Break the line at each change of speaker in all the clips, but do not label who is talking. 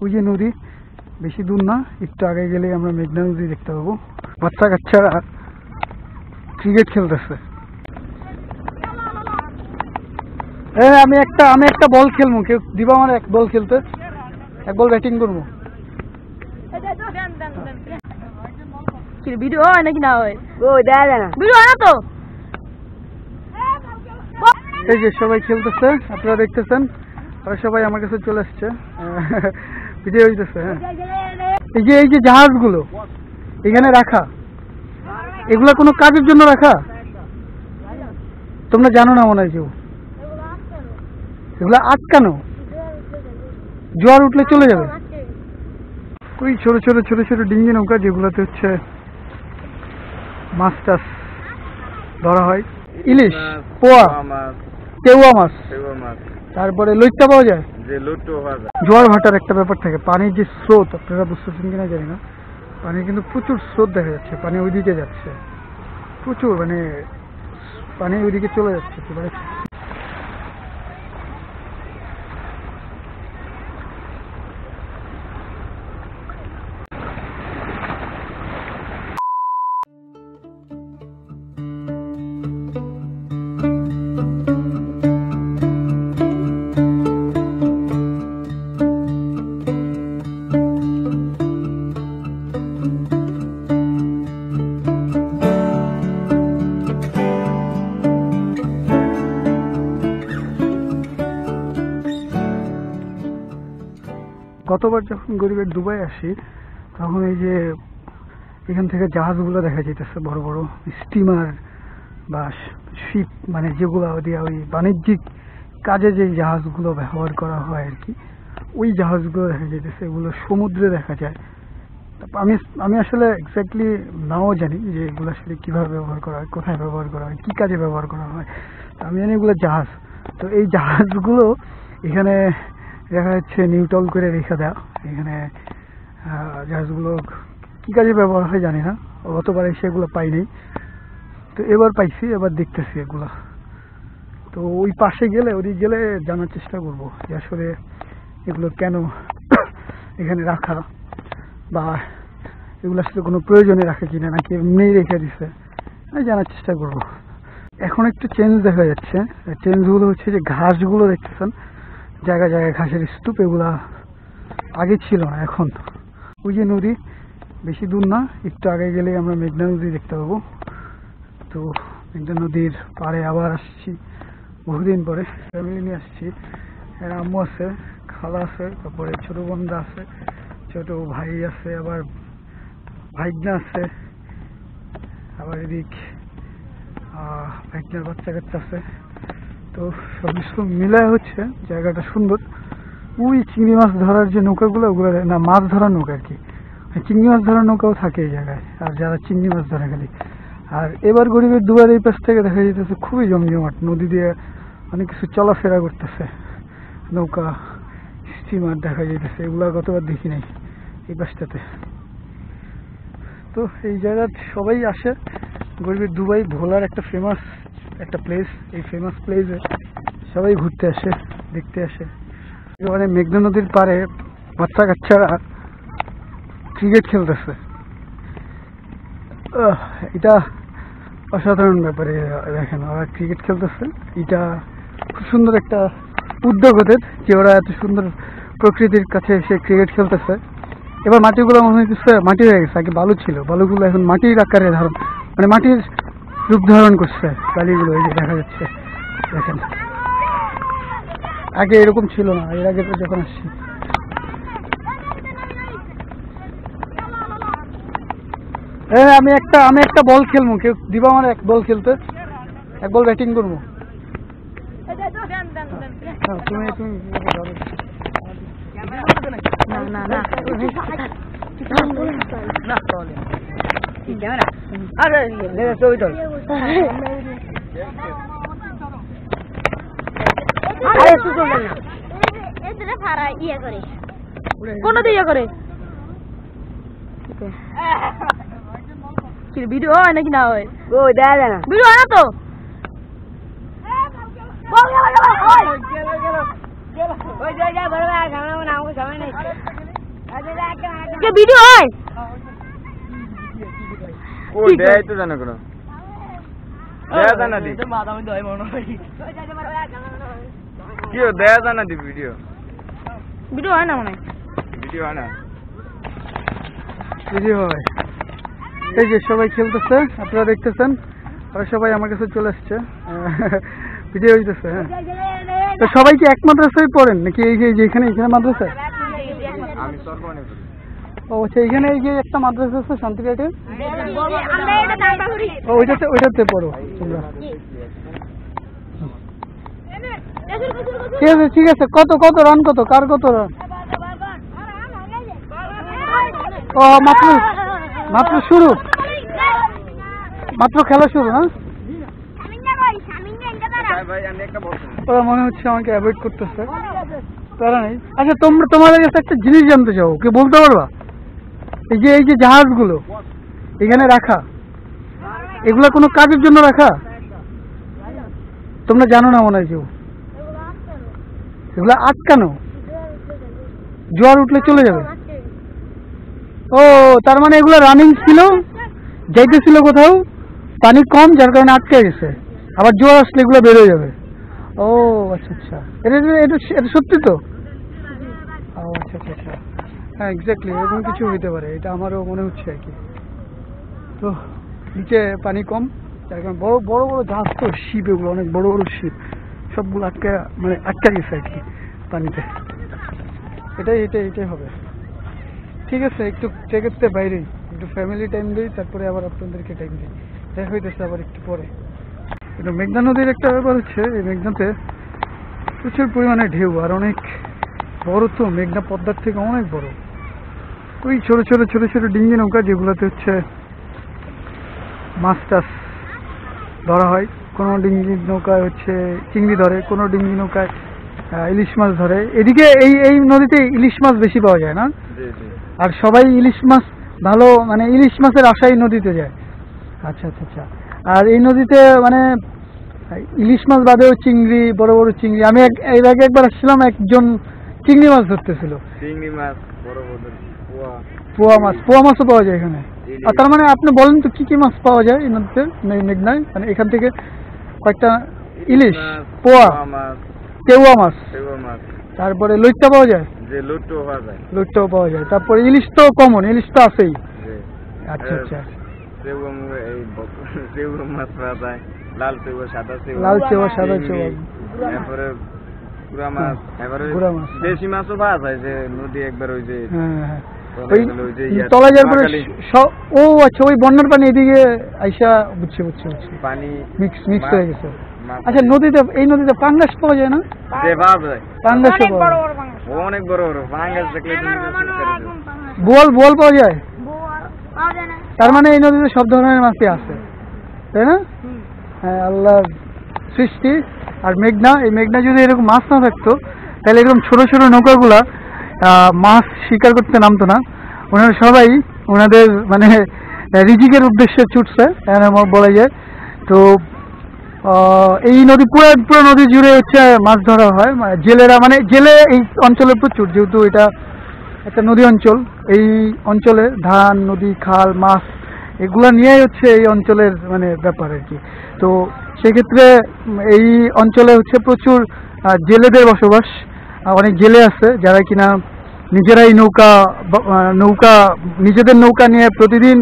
ওই যে নদী, বেশি দূর না, একটু আগে গেলেই আমরা মেঘনা নদী দেখতে পাবো। বাচ্চা কাচ্চারা ক্রিকেট খেলতেছে। আমি একটা বল খেলবো, কেউ দিবা আমার এক বল খেলতে, এক বল ব্যাটিং করবো।
ভিডিও হয় নাকি না হয়? ও দেখা যায় না, ভিডিও হয় না তো।
এই যে সবাই খেলতেছে, আপনারা দেখতেছেন, আর সবাই আমার কাছে চলে আসছে, ভিডিও হইতেছে। এই যে জাহাজগুলো এখানে রাখা, এগুলা কোনো কাজের জন্য রাখা? তোমরা জানো না মনে হয় কেউ? এগুলা আটকানো, জোয়ার উঠলে চলে যাবে। ওই ছোট ছোট ছোট ছোট ডিঙ্গি নৌকা, যেগুলোতে হচ্ছে মাছ টাছ ধরা হয়, ইলিশ, পোয়া, কেউয়া মাছ, তারপরে লইট্টা পাওয়া যায়। জোয়ার ভাটার একটা ব্যাপার থাকে, পানির যে স্রোত, আপনারা বুঝতেছেন কিনা জানি না, পানির কিন্তু প্রচুর স্রোত দেখা যাচ্ছে, পানি ওইদিকে যাচ্ছে প্রচুর, মানে পানি ওইদিকে চলে যাচ্ছে। গতবার যখন গরিবের দুবাই আসি, তখন এই যে এখান থেকে জাহাজগুলো দেখা যেতেছে, বড় বড় স্টিমার বা শিপ, মানে যেগুলো দিয়ে ওই বাণিজ্যিক কাজে যে জাহাজগুলো ব্যবহার করা হয় আর কি, ওই জাহাজগুলো দেখা যেতেছে। এগুলো সমুদ্রে দেখা যায়। আমি আসলে এক্স্যাক্টলি নাও জানি যে এগুলো আসলে কিভাবে ব্যবহার করা হয়, কোথায় ব্যবহার করা হয়, কি কাজে ব্যবহার করা হয়। আমি জানি এগুলো জাহাজ। তো এই জাহাজগুলো এখানে দেখা যাচ্ছে নিউট্রাল করে রেখে দেওয়া। এখানে জাহাজগুলো কি কাজে ব্যবহার হয় জানি না, গতবার এসে এগুলো পাইনি, তো এবার পাইছি, এবার দেখতেছি এগুলা। তো ওই পাশে গেলে, ওদিক গেলে জানার চেষ্টা করবো যে আসলে এগুলো কেন এখানে রাখা, বা এগুলো আসলে কোনো প্রয়োজনে রাখে কিনা, নাকি এমনিই রেখে দিছে, জানার চেষ্টা করবো। এখন একটু চেঞ্জ দেখা যাচ্ছে। চেঞ্জগুলো হচ্ছে যে ঘাসগুলো দেখতেছেন, জায়গায় জায়গায় ঘাসের স্তূপ, এগুলা আগে ছিল না এখন। ওই যে নদী, বেশি দূর না, একটু আগে গেলেই আমরা মেঘনা নদী দেখতে পাবো। তো মেঘনা নদীর পাড়ে আবার আসছি বহুদিন পরে, ফ্যামিলি নিয়ে আসছি। এর আম্মু আছে, খালা আছে, তারপরে ছোট বোনরা আছে, ছোট ভাই আছে, আবার ভাইগনা আছে, আবার এদিক ভাইগনার বাচ্চা কাচ্চা আছে। তো সব কিছু মিলায় হচ্ছে জায়গাটা সুন্দর। ওই চিংড়ি মাছ ধরার যে নৌকাগুলো, ওগুলো না, মাছ ধরার নৌকা আর কি, চিংড়ি মাছ ধরার নৌকাও থাকে এই জায়গায়, আর যারা চিংড়ি মাছ ধরে খালি। আর এবার গরিবের দুবার এই পাশ থেকে দেখা যেতেছে খুবই জমজমাট, নদী দিয়ে অনেক কিছু চলাফেরা করতেছে, নৌকা, স্টিমার দেখা যেতেছে। এগুলো গতবার দেখি নাই এই পাশটাতে। তো এই জায়গায় সবাই আসে। গরিবের দুবাই ভোলার একটা ফেমাস একটা প্লেস, এই ফেমাস প্লেসে সবাই ঘুরতে আসে, দেখতে আসে। এবারে মেঘনা নদীর পাড়ে বাচ্চা কাচ্চারা ক্রিকেট খেলতেছে। এটা অসাধারণ ব্যাপারে, দেখেন ওরা ক্রিকেট খেলতেছে। এটা খুব সুন্দর একটা উদ্যোগ ওদের, যে ওরা এত সুন্দর প্রকৃতির কাছে এসে ক্রিকেট খেলতেছে। এবার মাটিগুলো মনে হচ্ছে মাটি হয়ে গেছে, আগে বালু ছিল, বালুগুলো এখন মাটির আকারে ধারণ, মানে মাটির রূপ ধারণ করছে বালিগুলো। এই যে দেখা যাচ্ছে, দেখেন আগে এরকম ছিল না, এর আগে তো যখন আসছি। আমি একটা বল খেলবো, কেউ দিবা আমার এক বল খেলতে, এক বল ব্যাটিং করবো। তুমি
কোনো দিয়ে করে ভিডিও হয় নাকি না হয়? ও দেখা যায় না, ভিডিও হয় না তো। ওই কে ভিডিও হয়
ও দেয় তো জানো কোন দেয়া জানা দি কি ও দেয়া জানা দি ভিডিও
ভিডিও হয় না মনে হয়
ভিডিও হয় না
ভিডিও হয়। এই যে সবাই খেলতেছে, আপনারা দেখতেছেন, আর সবাই আমার কাছে চলে আসছে, ভিডিও হইতেছে। হ্যাঁ, তো সবাই কি এক মাদ্রাসায় পড়েন নাকি এই যে এখানে মাদ্রাসা?
আমি সরবনে করি।
ও আচ্ছা, এখানে এই যে একটা মাদ্রাসা আছে শান্তিঘাটে, ওইটাতে পড়ো তোমরা? ঠিক আছে, ঠিক আছে। কত রান, কার কত রান? ও মাত্র শুরু, মাত্র খেলা শুরু না?
ভাই আমি একটা বলছি
ওরা মনে হচ্ছে আমাকে অ্যাভয়েড করতেছে, তারা নেই। আচ্ছা, তোমাদের কাছে একটা জিনিস জানতে চাও, কি বলতে পারবা? এই যে জাহাজগুলো এখানে রাখা, এগুলা কোনো কাজের জন্য রাখা? তোমরা জানো না মনে হয় কেউ? এগুলা আটকানো, জোয়ার উঠলে চলে যাবে। ও, তার মানে এগুলো রানিং ছিল, যাইতেছিল কোথাও, পানি কম, যার কারণে আটকে গেছে, আবার জোয়ার আসলে এগুলো বেরোয় যাবে। ও আচ্ছা আচ্ছা, এটা সত্যি তো? ও আচ্ছা আচ্ছা, হ্যাঁ এক্স্যাক্টলি এরকম কিছু হইতে পারে, এটা আমারও মনে হচ্ছে আর কি। তো নিচে পানি কম, যার কারণে বড় বড় জাহাজ তো, শিপ, এগুলো অনেক বড় বড় শিপ, সবগুলো আটকা গেছে আর কি পানিতে। এটাই হবে। ঠিক আছে, একটু চেকেতে বাইরেই একটু ফ্যামিলি টাইম দিই, তারপরে আবার আপনাদেরকে টাইম দিই, দেখা হইতেছে আবার একটু পরে। কিন্তু মেঘনা নদীর একটা ব্যাপার হচ্ছে, এই মেঘনাতে প্রচুর পরিমাণে ঢেউ, আর অনেক বড় তো, মেঘনা পদ্মার থেকে অনেক বড়। ওই ছোট ছোট ডিঙ্গি নৌকা, যেগুলোতে হচ্ছে মাছ টাছ ধরা হয়। কোনো ডিঙ্গি নৌকায় হচ্ছে চিংড়ি ধরে, কোনো ডিঙ্গি নৌকায় ইলিশ মাছ ধরে। এদিকে এই নদীতে ইলিশ মাছ বেশি পাওয়া যায় না, আর সবাই ইলিশ মাছ ভালো, মানে ইলিশ মাছের আশায় নদীতে যায়। আচ্ছা আচ্ছা আচ্ছা। আর এই নদীতে মানে ইলিশ মাছ বাদেও চিংড়ি, বড় বড় চিংড়ি, আমি এর আগে একবার আসছিলাম, একজন চিংড়ি মাছ ধরতেছিল।
চিংড়ি মাছ, বড় বড়
পোয়া মাছও পাওয়া যায় এখানে। আর তার মানে আপনি বলেন তো কি কি মাছ পাওয়া যায় এই নদীতে, মেঘনায়? মানে এখান থেকে কয়েকটা ইলিশ, পোয়া মাছ, তারপরে লইট্টা পাওয়া যায়, লইট্টাও পাওয়া যায়, তারপরে ইলিশ তো কমন, ইলিশ তো আছেই। আচ্ছা আচ্ছা,
লাল চেওয়া, সাদা চেওয়া, তারপরে গুড়া মাছ, দেশি মাছও পাওয়া যায়, যে নদী একবার ওই যে
ওই তলা যাওয়ার পরে। ও আচ্ছা, ওই বন্যার পানি এদিকে আইসা, বুঝছি পানি মিক্স হয়ে গেছে। আচ্ছা, এই নদীতে পাঙ্গাস পাওয়া যায় না? পাঙ্গাস
অনেক বড় বড় পাঙ্গাস, দেখলে
বোয়াল পাওয়া যায়। তার মানে এই নদীতে সব ধরনের মাছই আছে, তাই না? হ্যাঁ, আল্লাহর সৃষ্টি। আর এই মেঘনা যদি এরকম মাছ না থাকতো, তাহলে এরকম ছোট ছোট নৌকাগুলা মাছ শিকার করতে নামতো না। ওনারা সবাই ওনাদের মানে রিজিকের উদ্দেশ্যে ছুটছে, বলা যায়। তো এই নদী, পুরো নদী জুড়ে হচ্ছে মাছ ধরা হয়। জেলেরা, মানে জেলে এই অঞ্চলে প্রচুর, যেহেতু এটা একটা নদী অঞ্চল, এই অঞ্চলে ধান, নদী, খাল, মাছ, এগুলা নিয়েই হচ্ছে এই অঞ্চলের মানে ব্যাপার আর কি। তো সেক্ষেত্রে এই অঞ্চলে হচ্ছে প্রচুর জেলেদের বসবাস। অনেক জেলে আছে যারা কিনা নিজেরাই নিজেদের নৌকা নিয়ে প্রতিদিন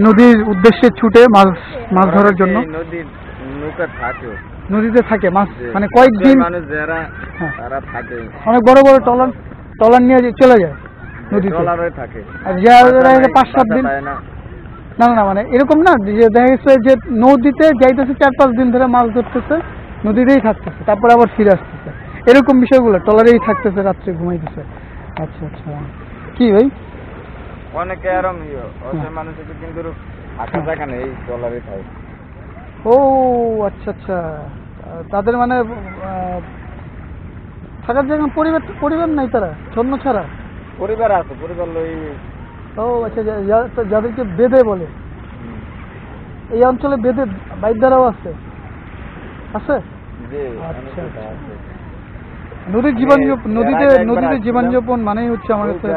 নদীর উদ্দেশ্যে ছুটে মাছ ধরার জন্য। নদীতে থাকে মাছ, মানে কয়েকদিন অনেক বড় বড় ট্রলার নিয়ে চলে যায় নদীতে, আর যারা 5-7 দিন, না মানে এরকম না যে দেখা গেছে যে নদীতে যাইতেছে 4-5 দিন ধরে মাছ ধরতেছে, নদীতেই থাকতেছে, তারপর আবার ফিরে আসতেছে, এরকম বিষয়গুলো, ট্রলারেই থাকতেছে, রাত্রে ঘুমাইতেছে। আচ্ছা আচ্ছা, কি ভাই
অনেকে আরাম মানুষের কিন্তু থাকা জায়গা নেই, ট্রলারে থাকে।
ও আচ্ছা আচ্ছা, তাদের মানে থাকার জায়গা, পরিবার নাই, তারা ছন্ন ছাড়া
পরিবার আছে, পরিবার লই।
ও আচ্ছা, যাদেরকে বেদে বলে, এই অঞ্চলে বেদে বাইদ্যারাও আছে। আচ্ছা, নদীতে জীবনযাপন মানেই হচ্ছে আমার কাছে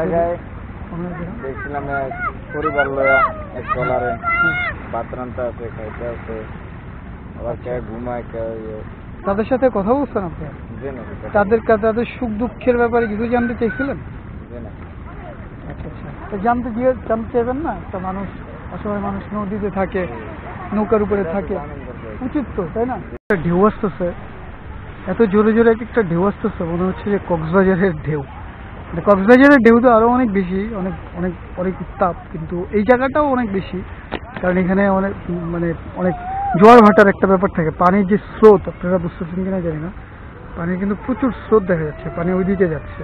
আমরা
দেখছিলাম পরিবার লয়া এক ট্রলারে ভাত রান্তা আছে, খাইতে আছে, আবার কে ঘুমায় কে
তাদের সাথে কথা বলছেন আপনি?
জেনে
তাদের সুখ দুঃখের ব্যাপারে কিছু জানতে চাইছিলেন?
জেনে
আচ্ছা আচ্ছা, তো জানতে চাইবেন না? একটা মানুষ, অসহায় মানুষ নদীতে থাকে, নৌকার উপরে থাকে, উচিত তো, তাই না? ঢেউ আসতেছে, এত জোরে জোরে এক একটা ঢেউ আসতেছে, মনে হচ্ছে যে কক্সবাজারের ঢেউ। মানে কক্সবাজারের ঢেউ তো আরো অনেক বেশি, অনেক অনেক অনেক উত্তাপ, কিন্তু এই জায়গাটাও অনেক বেশি, কারণ এখানে অনেক মানে অনেক জোয়ার ভাটার একটা ব্যাপার থাকে। পানির যে স্রোত, আপনারা বুঝতেছেন কিনা জানি না, পানির কিন্তু প্রচুর স্রোত দেখা যাচ্ছে, পানি ওইদিকে যাচ্ছে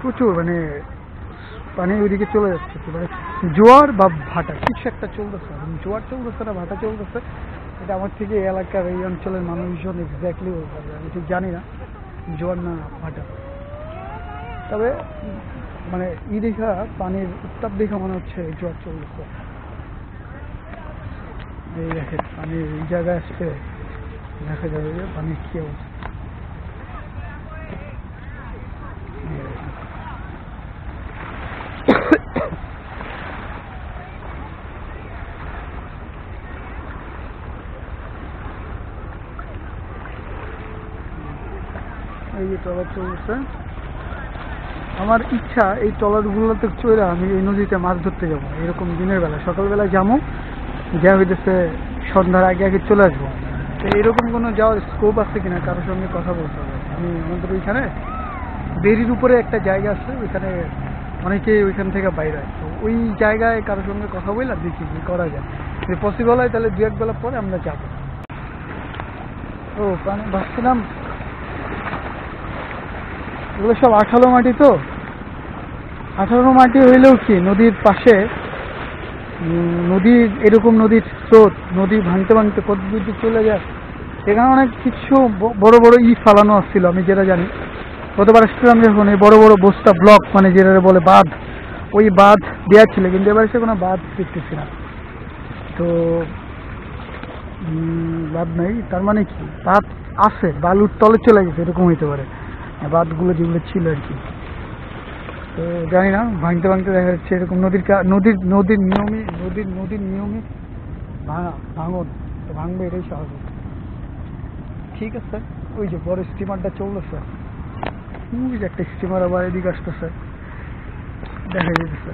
প্রচুর, মানে পানি ওইদিকে চলে যাচ্ছে, মানে জোয়ার বা ভাটা কিছু একটা চলতেছে। জোয়ার চলতেছে না ভাটা চলতেছে, এটা আমার থেকে এই এলাকার এই অঞ্চলের মানুষজন এক্স্যাক্টলি বলতে পারবে, আমি ঠিক জানি না জোয়ার না ভাটা। তবে মানে দেখা পানির উত্তাপ দেখা মনে হচ্ছে জোয়ার চলতেছে। এই দেখেন পানি এই জায়গায় আসছে, দেখা যাবে যে পানির কি অবস্থা। এই যে ট্রলার চলছে, আমার ইচ্ছা এই ট্রলারগুলোতে চলে আমি এই নদীতে মাছ ধরতে যাবো, এরকম দিনের বেলা, সকালবেলা যাবো, যা হইতেছে সন্ধ্যার আগে আগে চলে আসবো। তো এরকম কোনো যাওয়ার স্কোপ আছে কিনা কারোর সঙ্গে কথা বলতে হবে। আমি আমাদের ওইখানে বেরির উপরে একটা জায়গা আছে, ওইখানে অনেকে ওইখান থেকে বাইরে হয়, তো ওই জায়গায় কারোর সঙ্গে কথা বললাম, দেখি কি করা যায়। যদি পসিবল হয় তাহলে 2-1 বেলা পরে আমরা যাবো। ও পানি ভাবছিলাম এগুলো সব 18 মাটি, তো 18 মাটি হইলেও কি নদীর পাশে নদীর এরকম নদীর স্রোত, নদী ভাঙতে ভাঙতে কত দূর চলে যায়। এখানে অনেক কিছু বড় বড় ফালানো আসছিল, আমি যেটা জানি। গতবার আসছিলাম যখন এই বড় বড় বস্তা ব্লক, মানে যেটা বলে বাঁধ, ওই বাঁধ দেওয়া ছিল, কিন্তু এবার সে কোনো বাঁধ দেখতেছি না। তো বাঁধ নাই, তার মানে কি বাঁধ আছে, বালুর তলে চলে গেছে, এরকম হইতে পারে বাঁধগুলো যেগুলো ছিল আর কি। তো জানি না, ভাঙতে ভাঙতে দেখা যাচ্ছে এরকম নদীর নিয়মই ভাঙন, তো ভাঙবে, এটাই স্বাভাবিক। ঠিক আছে, ওই যে বড় স্টিমারটা চলতেছে, ওই যে একটা স্টিমার আবার এদিকে আসতেছে, দেখা যেতেছে।